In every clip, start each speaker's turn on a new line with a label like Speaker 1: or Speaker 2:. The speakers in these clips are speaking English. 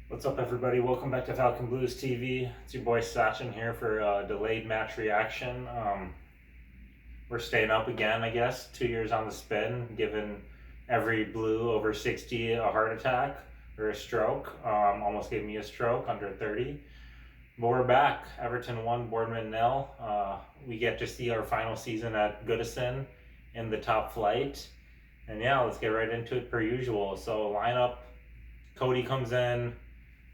Speaker 1: What's up, everybody? Welcome back to Falcon Blues TV. It's your boy Sachin here for delayed match reaction. We're staying up again, I guess. 2 years on the spin, giving every blue over 60 a heart attack or a stroke. Almost gave me a stroke under 30. But we're back. Everton 1, Bournemouth 0. We get to see our final season at Goodison in the top flight. And yeah, let's get right into it per usual. So lineup, Cody comes in.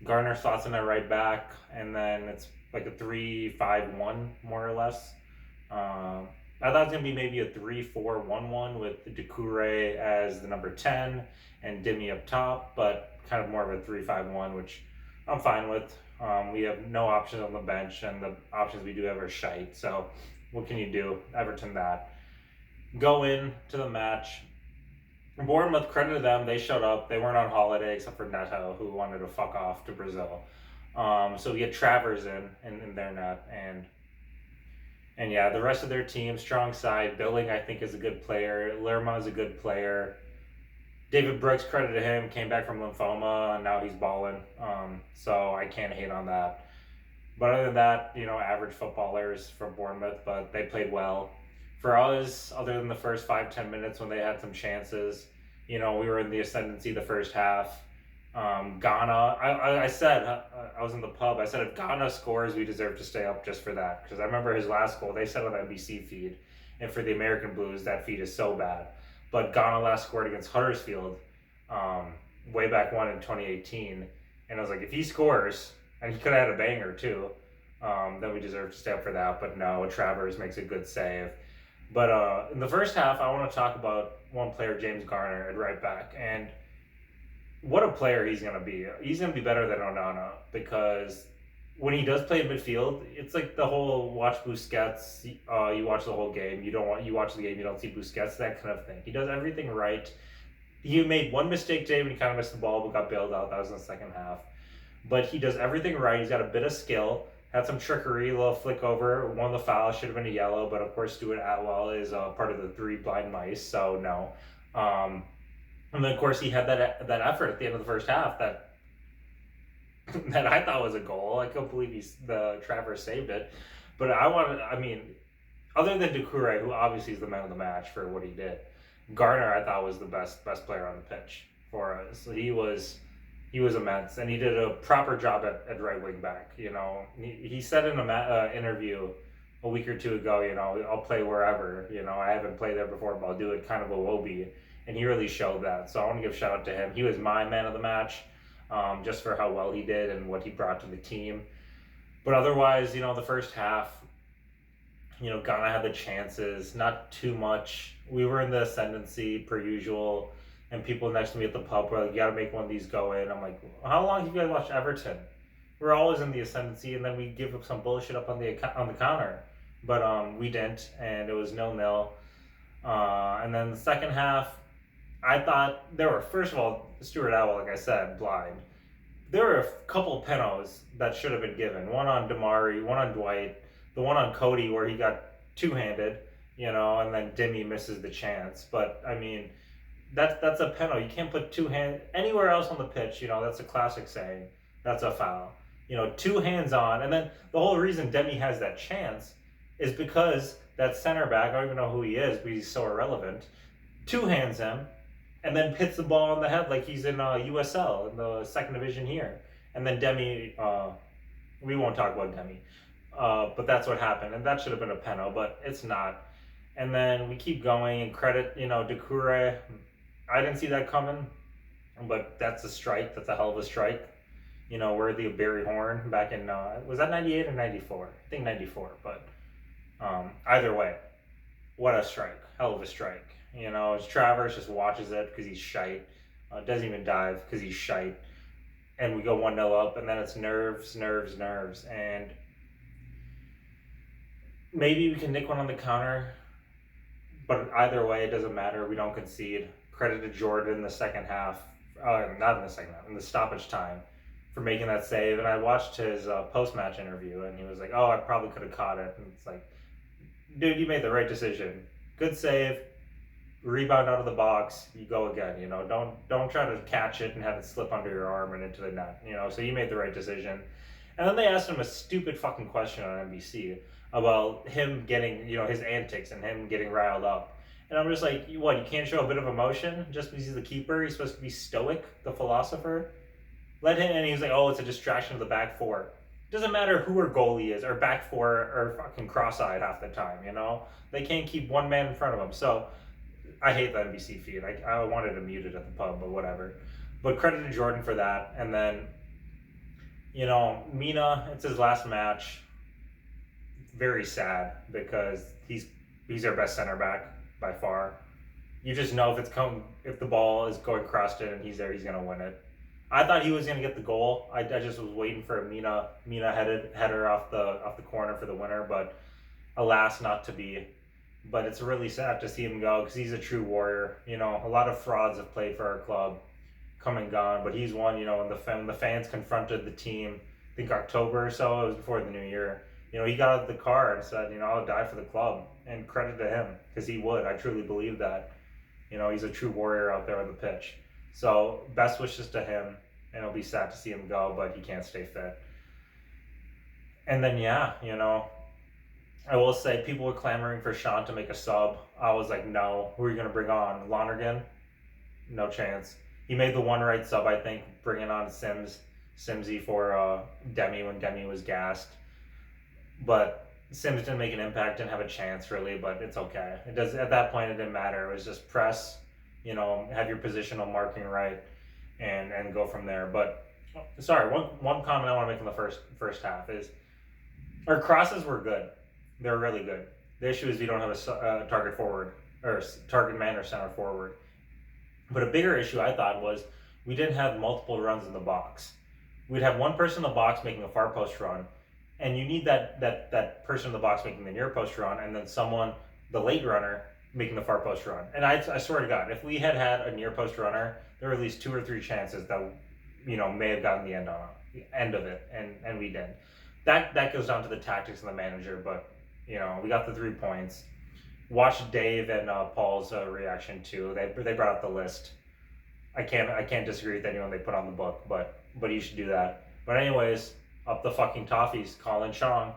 Speaker 1: Garner slots in at right back, and then it's like a 3-5-1 more or less. I thought it was gonna be maybe a 3-4-1-1 with Doucouré as the number 10 and Dimi up top, but kind of more of a 3-5-1, which I'm fine with. We have no options on the bench, and the options we do have are shite. So what can you do? Everton that. Go in to the match. Bournemouth, credit to them, they showed up. They weren't on holiday except for Neto, who wanted to fuck off to Brazil. So we get Travers in their net, and yeah, the rest of their team, strong side. Billing, I think, is a good player. Lerma is a good player. David Brooks, credit to him, came back from lymphoma, and now he's balling. So I can't hate on that. But other than that, average footballers from Bournemouth, but they played well. For us, other than the first 5-10 minutes when they had some chances, we were in the ascendancy the first half. Ghana, I said, I was in the pub, I said if Ghana scores, we deserve to stay up just for that. Because I remember his last goal, they said on the NBC feed, and for the American Blues, that feed is so bad. But Ghana last scored against Huddersfield way back in 2018. And I was like, if he scores, and he could have had a banger too, then we deserve to stay up for that. But no, Travers makes a good save. But in the first half, I want to talk about one player, James Garner, at right back. And what a player he's going to be. He's going to be better than Onana because when he does play in midfield, it's like the whole watch Busquets, you watch the whole game. You watch the game, you don't see Busquets, that kind of thing. He does everything right. He made one mistake today when he kind of missed the ball but got bailed out. That was in the second half. But he does everything right. He's got a bit of skill. Had some trickery, a little flick over. One of the fouls should have been a yellow, but of course Stuart Atwell is part of the three blind mice, so no. And then of course he had that effort at the end of the first half that that I thought was a goal. I couldn't believe the Travers saved it. But other than Doucouré, who obviously is the man of the match for what he did, Garner I thought was the best player on the pitch for us. So he was immense, and he did a proper job at right wing back. He said in an interview a week or two ago, I'll play wherever. I haven't played there before, but I'll do it kind of a Wobie, and he really showed that. So I want to give a shout out to him. He was my man of the match, just for how well he did and what he brought to the team. But otherwise, the first half, Ghana had the chances, not too much. We were in the ascendancy per usual. And people next to me at the pub were like, you got to make one of these go in. I'm like, how long have you guys watched Everton? We're always in the ascendancy, and then we give up some bullshit up on the counter. But we didn't, and it was 0-0. And then the second half, I thought there were, first of all, Stuart Atwell, like I said, blind. There were a couple of penos that should have been given. One on Damari, one on Dwight, the one on Cody where he got two-handed, and then Dimi misses the chance. But, that's a penalty. You can't put two hands anywhere else on the pitch. That's a classic saying. That's a foul. Two hands on, and then the whole reason Demi has that chance is because that center back, I don't even know who he is, but he's so irrelevant, two hands him, and then hits the ball on the head like he's in USL in the second division here. And then Demi, we won't talk about Demi, but that's what happened, and that should have been a penalty, but it's not. And then we keep going, and credit, Doucouré. I didn't see that coming, but that's a strike. That's a hell of a strike. Worthy of Barry Horn back in, was that 98 or 94? I think 94, but either way, what a strike. Hell of a strike. Travers just watches it because he's shite. Doesn't even dive because he's shite. And we go 1-0 up, and then it's nerves. And maybe we can nick one on the counter, but either way, it doesn't matter. We don't concede. Credit to Jordan in the second half, not in the second half, in the stoppage time, for making that save. And I watched his post-match interview, and he was like, I probably could have caught it. And it's like, dude, you made the right decision. Good save. rebound out of the box, you go again. You know, don't try to catch it and have it slip under your arm and into the net. You know, so you made the right decision. And then they asked him a stupid fucking question on NBC about him getting, you know, his antics and him getting riled up. And I'm just like, what, you can't show a bit of emotion just because he's the keeper? He's supposed to be stoic, the philosopher? Let him, and he's like, oh, it's a distraction of the back four. Doesn't matter who our goalie is, our back four are fucking cross-eyed half the time, you know? They can't keep one man in front of them. So I hate the NBC feed. I wanted to mute it at the pub, but whatever. But credit to Jordan for that. And then, you know, Mina, it's his last match. Very sad because he's our best center back by far. You just know if the ball is going crossed in and he's there, he's gonna win it. I thought he was gonna get the goal. I just was waiting for a Mina header off the corner for the winner, but alas, not to be. But it's really sad to see him go because he's a true warrior. You know, a lot of frauds have played for our club, come and gone, but he's one. You know, when the fans confronted the team, I think October or so, it was before the new year. You know, he got out of the car and said, you know, I'll die for the club, and credit to him because he would. I truly believe that. You know, he's a true warrior out there on the pitch. So best wishes to him, and it'll be sad to see him go, but he can't stay fit. And then yeah, you know, I will say people were clamoring for Sean to make a sub. I was like, no. Who are you going to bring on? Lonergan? No chance. He made the one right sub, I think, bringing on Simsy for Demi when Demi was gassed. But Sims didn't make an impact, didn't have a chance really, but it's okay. It does at that point it didn't matter. It was just press, you know, have your positional marking right and go from there. But sorry, one comment I want to make in the first half is our crosses were good. They're really good. The issue is we don't have a target forward or target man or center forward. But a bigger issue I thought was we didn't have multiple runs in the box. We'd have one person in the box making a far post run, and you need that person in the box making the near post run, and then someone, the late runner, making the far post run. And I swear to God, if we had a near post runner, there were at least 2 or 3 chances that, you know, may have gotten the end of it, and we didn't. That goes down to the tactics of the manager, but you know, we got the 3 points. Watch Dave and Paul's reaction too. They brought up the list. I can't disagree with anyone they put on the book, but you should do that. But anyways, up the fucking toffees, Colin Chong.